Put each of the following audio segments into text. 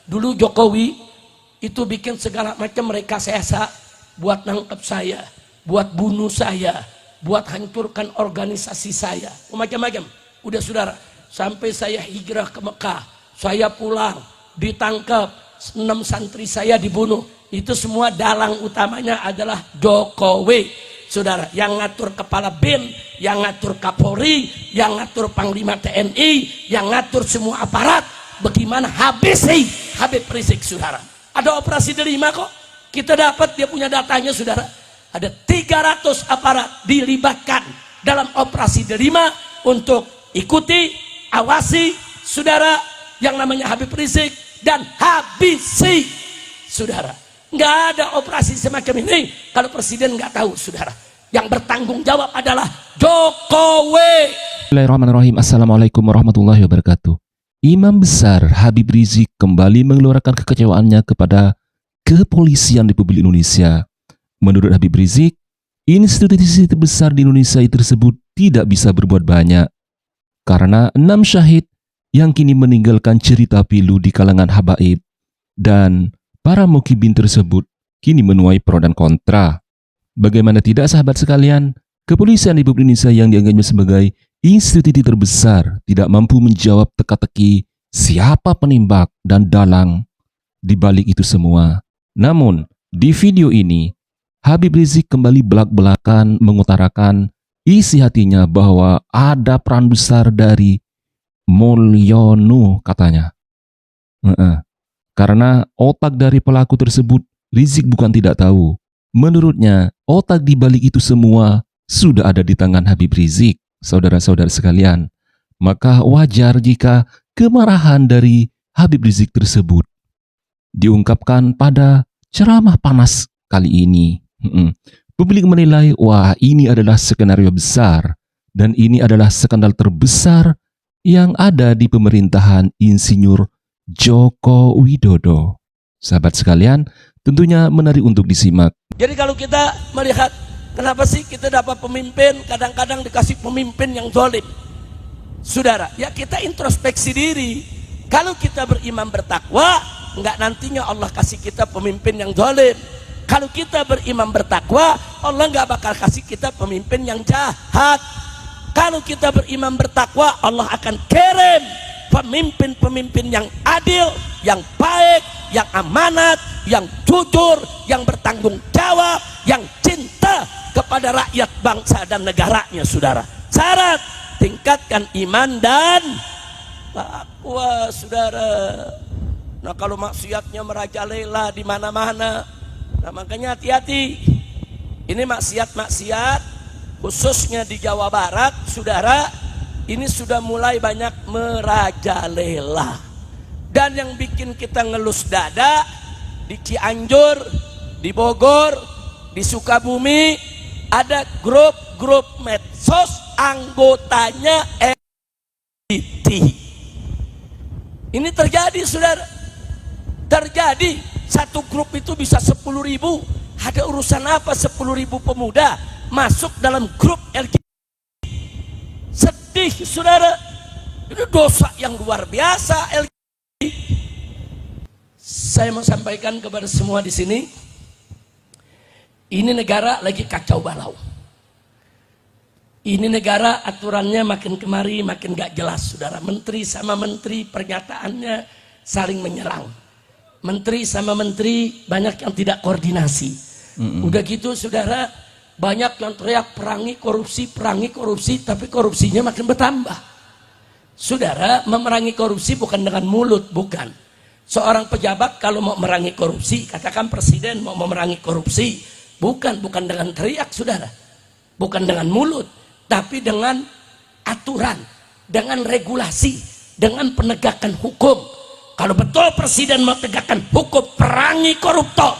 Dulu Jokowi itu bikin segala macam rekayasa buat nangkep saya, buat bunuh saya, buat hancurkan organisasi saya, macam-macam. Udah saudara, sampai saya hijrah ke Mekah, saya pulang, ditangkap, 6 santri saya dibunuh. Itu semua dalang utamanya adalah Jokowi, saudara. Yang ngatur kepala BIN, yang ngatur Kapolri, yang ngatur Panglima TNI, yang ngatur semua aparat. Bagaimana Habib Rizik, saudara. Ada operasi Delima kok. Kita dapat, dia punya datanya, saudara. Ada 300 aparat dilibatkan dalam operasi Delima untuk ikuti, awasi, saudara, yang namanya Habib Rizik dan habisi, saudara. Nggak ada operasi semacam ini kalau presiden nggak tahu, saudara. Yang bertanggung jawab adalah Jokowi. Bismillahirrahmanirrahim. Assalamualaikum warahmatullahi wabarakatuh. Imam besar Habib Rizik kembali mengeluarkan kekecewaannya kepada kepolisian Republik Indonesia. Menurut Habib Rizik, institusi terbesar di Indonesia tersebut tidak bisa berbuat banyak karena 6 syahid yang kini meninggalkan cerita pilu di kalangan habaib dan para mukibin tersebut kini menuai pro dan kontra. Bagaimana tidak, sahabat sekalian, kepolisian Republik Indonesia yang dianggapnya sebagai institusi terbesar tidak mampu menjawab teka-teki siapa penembak dan dalang di balik itu semua. Namun, di video ini, Habib Rizik kembali belak-belakan mengutarakan isi hatinya bahwa ada peran besar dari Mulyono, katanya. Karena otak dari pelaku tersebut, Rizik bukan tidak tahu. Menurutnya, otak di balik itu semua sudah ada di tangan Habib Rizik. Saudara-saudara sekalian, maka wajar jika kemarahan dari Habib Rizik tersebut diungkapkan pada ceramah panas kali ini. Publik menilai, wah, ini adalah skenario besar dan ini adalah skandal terbesar yang ada di pemerintahan Insinyur Joko Widodo. Sahabat sekalian, tentunya menarik untuk disimak. Jadi kalau kita melihat kenapa sih kita dapat pemimpin, kadang-kadang dikasih pemimpin yang zalim, saudara, ya kita introspeksi diri. Kalau kita beriman bertakwa, enggak nantinya Allah kasih kita pemimpin yang zalim. Kalau kita beriman bertakwa, Allah enggak bakal kasih kita pemimpin yang jahat. Kalau kita beriman bertakwa, Allah akan kirim pemimpin-pemimpin yang adil, yang baik, yang amanat, yang jujur, yang bertanggung jawab, yang cinta kepada rakyat, bangsa dan negaranya, saudara. Syarat tingkatkan iman dan takwa, saudara. Nah, kalau maksiatnya merajalela di mana-mana, nah makanya hati-hati. Ini maksiat-maksiat khususnya di Jawa Barat, saudara, ini sudah mulai banyak merajalela. Dan yang bikin kita ngelus dada, di Cianjur, di Bogor, di Sukabumi, ada grup-grup medsos anggotanya LGBT. Ini terjadi, saudara. Terjadi, satu grup itu bisa 10.000. Ada urusan apa 10.000 pemuda masuk dalam grup LGBT? Sedih, saudara. Ini dosa yang luar biasa LGBT. Saya mau sampaikan kepada semua di sini, ini negara lagi kacau balau. Ini negara aturannya makin kemari makin gak jelas, saudara. Menteri sama menteri pernyataannya saling menyerang. Menteri sama menteri banyak yang tidak koordinasi. Udah gitu, saudara, banyak yang teriak perangi korupsi, tapi korupsinya makin bertambah. Saudara, memerangi korupsi bukan dengan mulut, bukan. Seorang pejabat kalau mau memerangi korupsi, katakan presiden mau memerangi korupsi, bukan dengan teriak, saudara. Bukan dengan mulut, tapi dengan aturan, dengan regulasi, dengan penegakan hukum. Kalau betul presiden mau tegakkan hukum, perangi koruptor.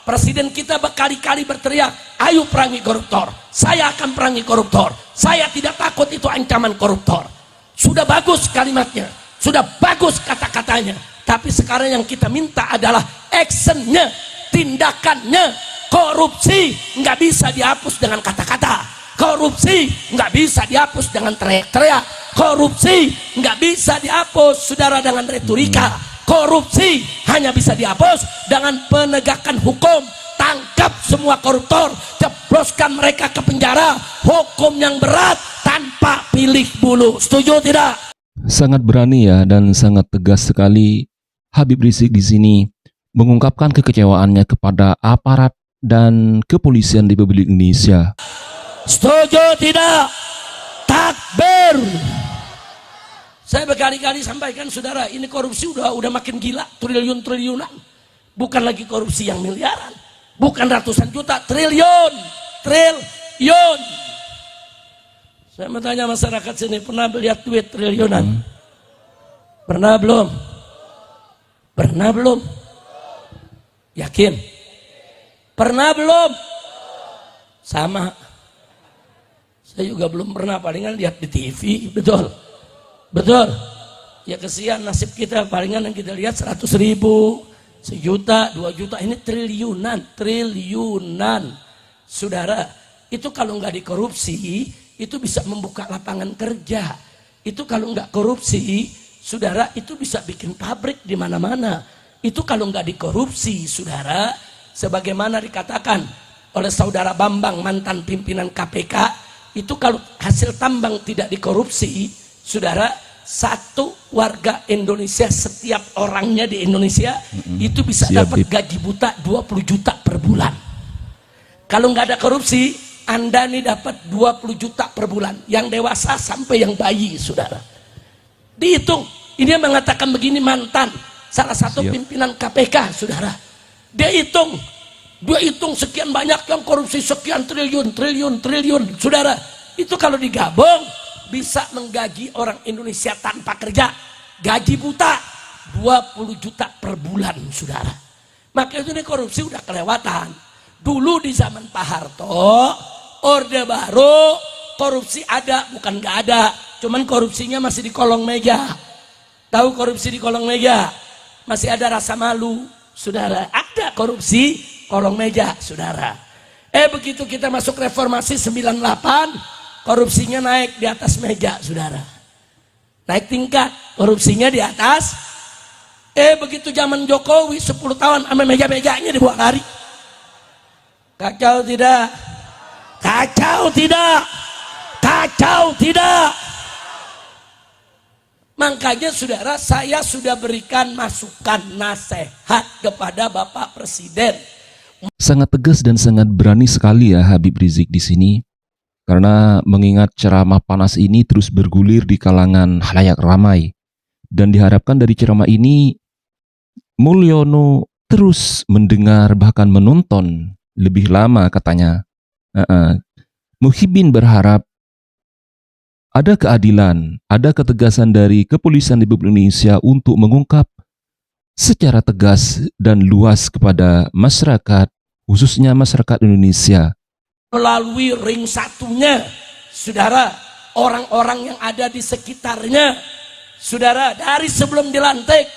Presiden kita berkali-kali berteriak, ayo perangi koruptor. Saya akan perangi koruptor. Saya tidak takut itu ancaman koruptor. Sudah bagus kalimatnya, sudah bagus kata-katanya. Tapi sekarang yang kita minta adalah actionnya, tindakannya. Korupsi nggak bisa dihapus dengan kata-kata. Korupsi nggak bisa dihapus dengan teriak-teriak. Korupsi nggak bisa dihapus, saudara, dengan retorika. Korupsi hanya bisa dihapus dengan penegakan hukum. Tangkap semua koruptor, jebloskan mereka ke penjara, hukum yang berat tanpa pilih bulu. Setuju tidak? Sangat berani ya dan sangat tegas sekali Habib Rizik di sini mengungkapkan kekecewaannya kepada aparat dan kepolisian Republik Indonesia. Setuju tidak? Takbir. Saya berkali-kali sampaikan saudara, ini korupsi udah makin gila, triliun-triliunan. Bukan lagi korupsi yang miliaran, bukan ratusan juta, triliun. Saya mau tanya masyarakat sini, pernah lihat duit triliunan? Pernah belum? Pernah belum? Yakin? Pernah belum? Sama. Saya juga belum pernah, palingan lihat di TV, betul? Betul? Ya kesian nasib kita, palingan yang kita lihat 100.000, 1 juta, 2 juta, ini triliunan. Saudara, itu kalau nggak dikorupsi, itu bisa membuka lapangan kerja. Itu kalau nggak korupsi, saudara, itu bisa bikin pabrik di mana-mana. Itu kalau nggak dikorupsi, saudara, sebagaimana dikatakan oleh saudara Bambang, mantan pimpinan KPK, itu kalau hasil tambang tidak dikorupsi, saudara, 1 warga Indonesia, setiap orangnya di Indonesia, itu bisa dapat gaji buta 20 juta per bulan. Kalau nggak ada korupsi, Anda nih dapat 20 juta per bulan, yang dewasa sampai yang bayi, saudara. Dihitung, ini yang mengatakan begini, mantan salah satu pimpinan KPK, saudara. Dia hitung sekian banyak yang korupsi, sekian triliun, saudara. Itu kalau digabung bisa menggaji orang Indonesia tanpa kerja, gaji buta 20 juta per bulan, saudara. Maka itu nih korupsi udah kelewatan. Dulu di zaman Pak Harto, Orde Baru, korupsi ada, bukan nggak ada, cuman korupsinya masih di kolong meja. Tahu korupsi di kolong meja? Masih ada rasa malu, saudara. Ada korupsi kolong meja, saudara. Begitu kita masuk reformasi 98, korupsinya naik di atas meja, saudara. Naik tingkat, korupsinya di atas. Begitu zaman Jokowi 10 tahun, sama meja-mejanya dibawa lari. Kacau tidak? Kacau tidak? Kacau tidak? Makanya saudara, saya sudah berikan masukan nasihat kepada Bapak Presiden. Sangat tegas dan sangat berani sekali ya Habib Rizik di sini. Karena mengingat ceramah panas ini terus bergulir di kalangan khalayak ramai. Dan diharapkan dari ceramah ini Mulyono terus mendengar bahkan menonton lebih lama katanya. Muhyiddin berharap ada keadilan, ada ketegasan dari kepolisian Republik Indonesia untuk mengungkap secara tegas dan luas kepada masyarakat, khususnya masyarakat Indonesia. Melalui ring satunya, saudara, orang-orang yang ada di sekitarnya, saudara, dari sebelum dilantik,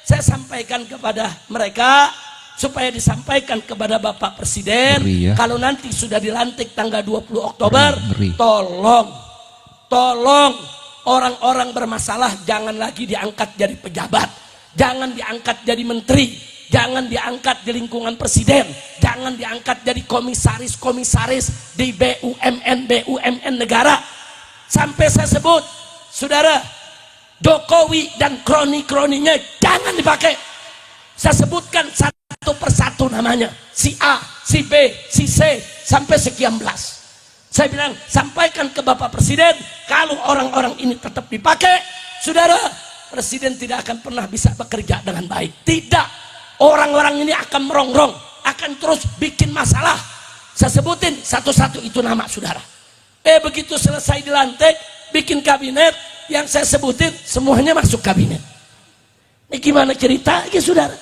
saya sampaikan kepada mereka, supaya disampaikan kepada Bapak Presiden, kalau nanti sudah dilantik tanggal 20 Oktober, tolong orang-orang bermasalah jangan lagi diangkat jadi pejabat, jangan diangkat jadi menteri, jangan diangkat di lingkungan presiden, jangan diangkat jadi komisaris di BUMN negara. Sampai saya sebut, saudara, Jokowi dan kroni-kroninya jangan dipakai. Saya sebutkan satu persatu namanya, si A, si B, si C, sampai sekian belas. Saya bilang, sampaikan ke Bapak Presiden, kalau orang-orang ini tetap dipakai, saudara, Presiden tidak akan pernah bisa bekerja dengan baik. Tidak, orang-orang ini akan merongrong, akan terus bikin masalah. Saya sebutin satu-satu itu nama, saudara. Begitu selesai dilantik, bikin kabinet, yang saya sebutin semuanya masuk kabinet. Ini gimana ceritanya, saudara?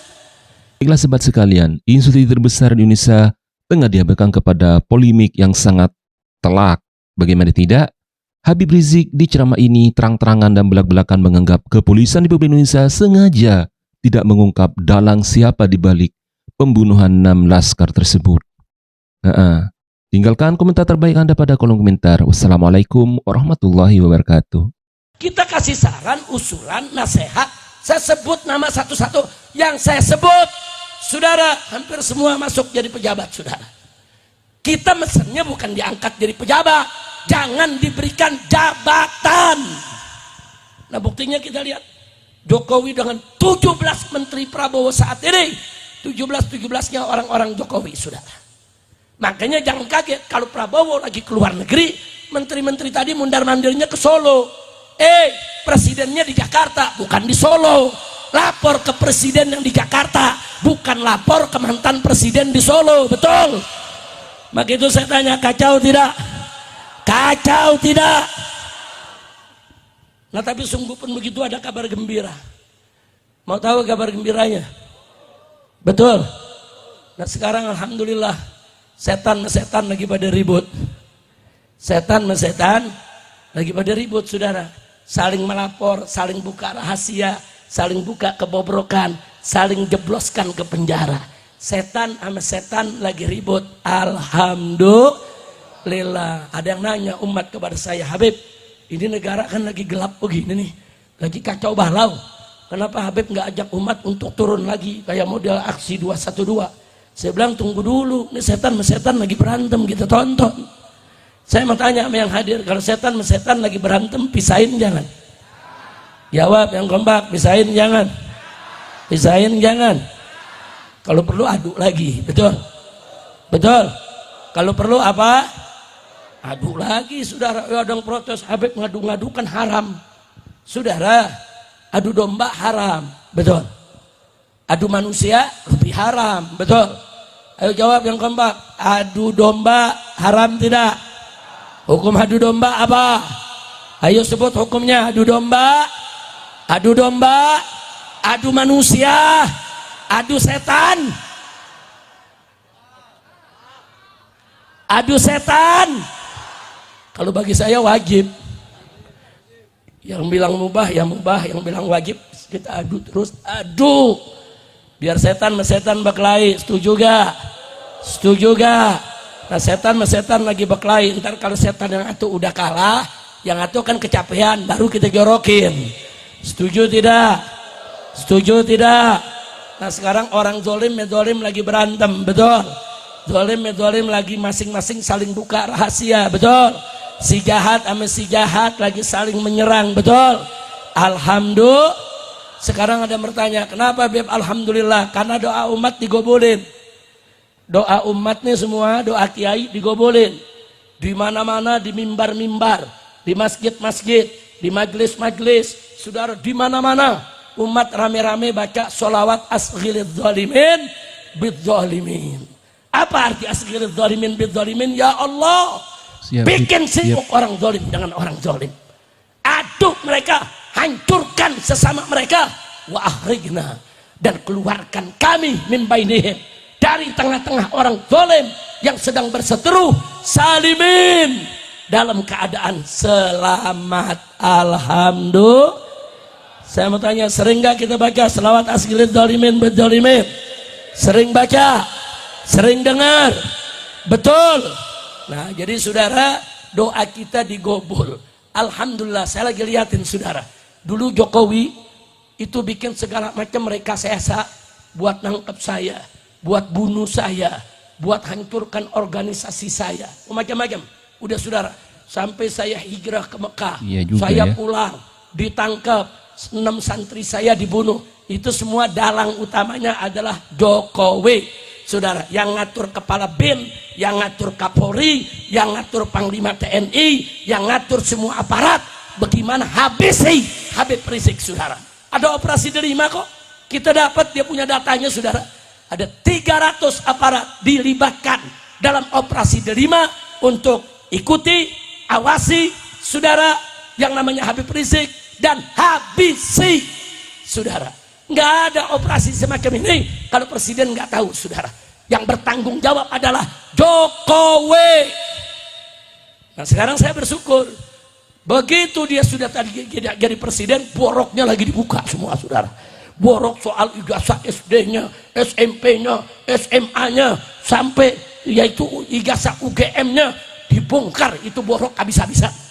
Baiklah sobat sekalian, institusi terbesar di Indonesia tengah dihadapkan kepada polemik yang sangat telak. Bagaimana tidak, Habib Rizik di ceramah ini terang-terangan dan belak-belakan menganggap kepolisian Republik Indonesia sengaja tidak mengungkap dalang siapa di balik pembunuhan 6 laskar tersebut. Tinggalkan komentar terbaik Anda pada kolom komentar. Wassalamualaikum warahmatullahi wabarakatuh. Kita kasih saran, usulan, nasihat. Saya sebut nama satu-satu. yang saya sebut, saudara, hampir semua masuk jadi pejabat, saudara. Kita mesennya bukan diangkat jadi pejabat, jangan diberikan jabatan. Nah buktinya kita lihat, Jokowi dengan 17 menteri Prabowo saat ini, 17-17-nya orang-orang Jokowi, saudara. Makanya jangan kaget kalau Prabowo lagi keluar negeri, menteri-menteri tadi mundar-mandirnya ke Solo. Presidennya di Jakarta, bukan di Solo. Lapor ke presiden yang di Jakarta, bukan lapor ke mantan presiden di Solo, betul? Maka itu saya tanya, kacau tidak? Kacau tidak? Nah tapi sungguh pun begitu, ada kabar gembira. Mau tahu kabar gembiranya? Betul? Nah sekarang alhamdulillah, setan lagi pada ribut. Setan lagi pada ribut, saudara. Saling melapor, saling buka rahasia, saling buka kebobrokan, saling jebloskan ke penjara. Setan sama setan lagi ribut. Alhamdulillah. Ada yang nanya umat kepada saya, Habib, ini negara kan lagi gelap begini nih, lagi kacau balau. Kenapa Habib nggak ajak umat untuk turun lagi kayak model aksi 212? Saya bilang tunggu dulu, ini setan sama setan lagi berantem, kita tonton. Saya mau tanya sama yang hadir, kalau setan sama setan lagi berantem, pisahin jangan? Jawab yang kompak, pisahin jangan? Pisahin jangan? Kalau perlu adu lagi, betul? Betul? Kalau perlu apa? Adu lagi, saudara. Ya ada yang protes, Habib ngadu-ngadu kan haram. Saudara, adu domba haram, betul? Adu manusia lebih haram, betul? Ayo jawab yang kompak, adu domba haram tidak? Hukum adu domba apa? Ayo sebut hukumnya. Adu domba, adu manusia, adu setan, adu setan. Kalau bagi saya wajib. Yang bilang mubah, ya mubah. Yang bilang wajib, kita adu terus, adu. Biar setan sama setan berkelahi. Setuju gak? Setuju gak? Nah setan sama setan lagi berkelahi. Ntar kalau setan yang itu udah kalah, yang itu kan kecapean, baru kita jorokin. Setuju tidak? Setuju tidak? Nah sekarang orang zolim ya zolim lagi berantem, betul? Zolim ya zolim lagi masing-masing saling buka rahasia, betul? Si jahat sama si jahat lagi saling menyerang, betul? Alhamdulillah. Sekarang ada yang bertanya, kenapa Beb? Alhamdulillah, karena doa umat digobulin. Doa umatnya semua, doa kiai digobulin. Di mana-mana, di mimbar-mimbar, di masjid-masjid, di majlis-majlis, saudara, di mana-mana umat rame-rame baca sholawat asghiril zalimin bidzalimin. Apa arti asghiril zalimin bidzalimin? Ya Allah, bikin sibuk orang zalim dengan orang zalim. Aduk mereka, hancurkan sesama mereka. Wa akhrijna, dan keluarkan kami min bainihim, dari tengah-tengah orang zalim yang sedang berseteru, salimin, dalam keadaan selamat. Alhamdulillah. Saya mau tanya, sering gak kita baca selawat asghiril zalimin bidzalimin? Sering baca? Sering dengar? Betul? Nah jadi saudara, doa kita digobul. Alhamdulillah. Saya lagi liatin saudara, dulu Jokowi itu bikin segala macam rekayasa buat nangkep saya, buat bunuh saya, buat hancurkan organisasi saya, macam-macam. Udah saudara, sampai saya hijrah ke Mekah, saya pulang, ditangkap, 6 santri saya dibunuh. Itu semua dalang utamanya adalah Jokowi, saudara. Yang ngatur kepala BIN, yang ngatur Kapolri, yang ngatur Panglima TNI, yang ngatur semua aparat. Bagaimana habisi Habib Rizik, saudara. Ada operasi Delima kok, kita dapat, dia punya datanya, saudara. Ada 300 aparat dilibatkan dalam operasi Delima untuk ikuti, awasi, saudara, yang namanya Habib Rizik dan habisi, saudara. Nggak ada operasi semacam ini kalau presiden nggak tahu, saudara. Yang bertanggung jawab adalah Jokowi. Nah sekarang saya bersyukur, begitu dia sudah tadi jadi presiden, boroknya lagi dibuka semua, saudara. Borok soal ijazah SD-nya, SMP-nya, SMA-nya, sampai yaitu ijazah UGM-nya dibongkar, itu borok habis-habisan.